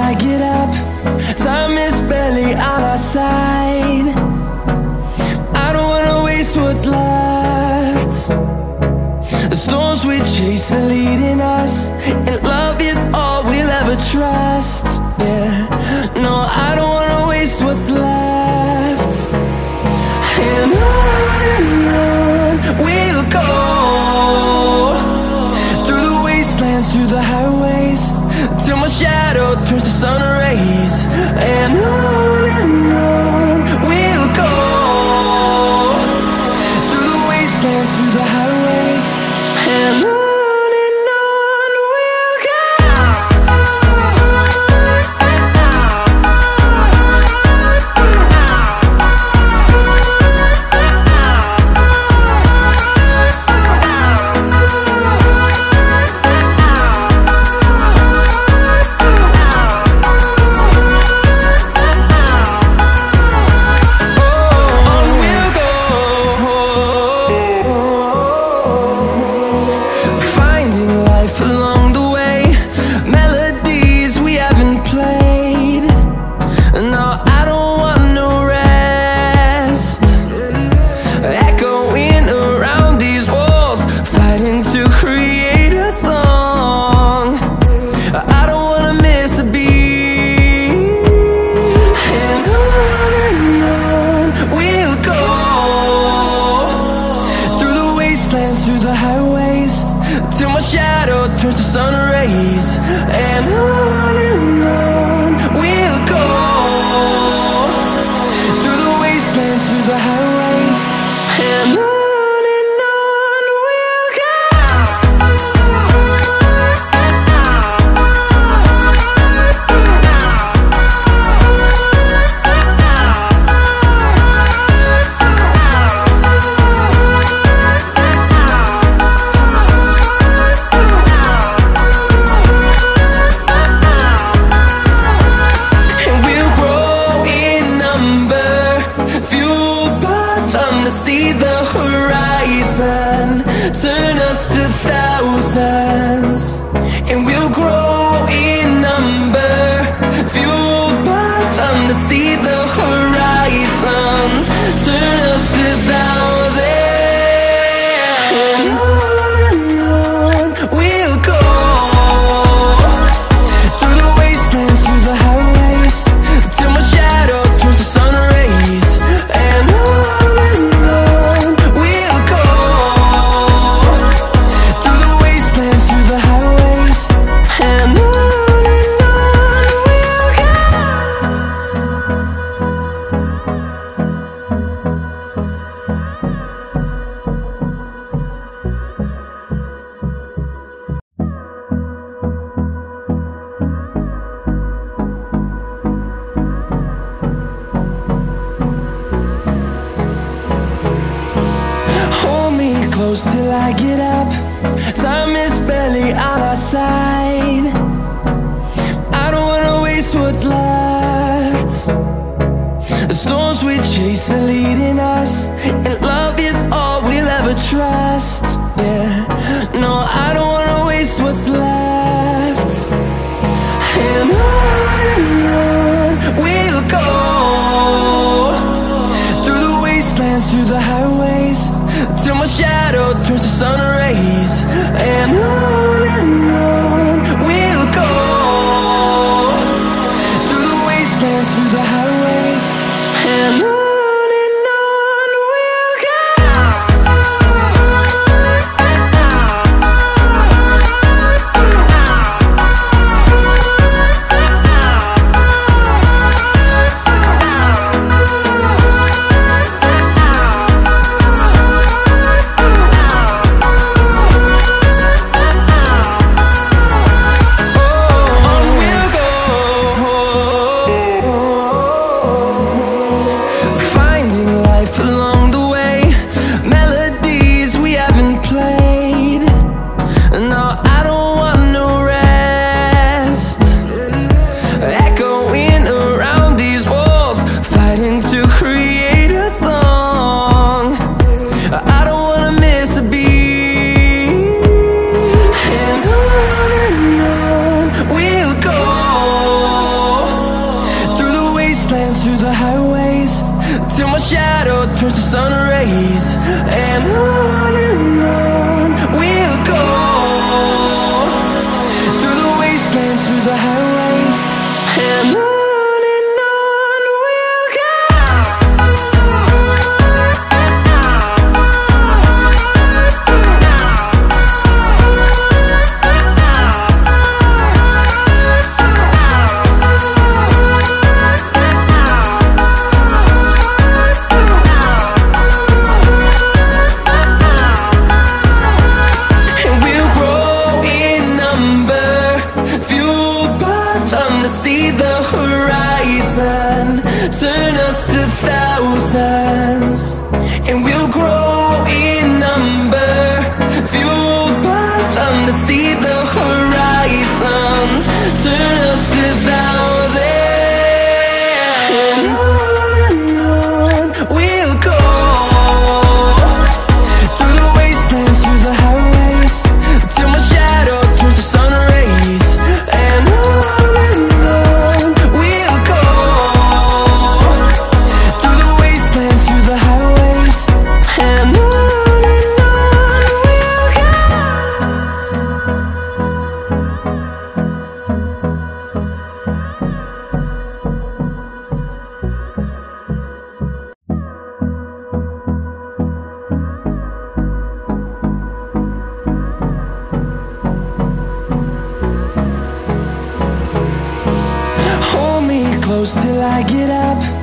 I get up. Time is barely on our side. I don't wanna waste what's left. The storms we chase are leading us, and love is all we'll ever trust. Yeah, no, I don't wanna waste what's left. And on we'll go, through the wastelands, through the highways, till my shadow turns to sun rays. And on we'll go, through the wastelands, through the highways, and on we'll go. Through the highways, till my shadow turns to sun rays. And on we'll go, through the wastelands, through the highways, and on we'll go. See the horizon, turn us to thousands, and we'll grow in number, fueled by them. To see the horizon, turn us to thousands, and on we'll go, through the wastelands, through the highways, till my shadow turns to sun rays. And close till I get up. Time is barely on our side. I don't wanna waste what's left. The storms we chase are leading us, and love is all we'll ever trust. Yeah, no, I don't wanna waste what's left. And on we'll go, through the wastelands, through the highways, till my shadow turns to sun rays. And on we'll go, through the wastelands, through the highways, and on. We'll go. wastelands, through the highways, till my shadow turns to sun rays. And on we'll go, through the wastelands, through the highways, and on we'll go. See the horizon turn us to thousands, and we'll grow in number, fueled by them to see the horizon turn us to thousands. And on we'll go, through the wastelands, through the highways, till my shadow turns to sun rays. And close till I get up.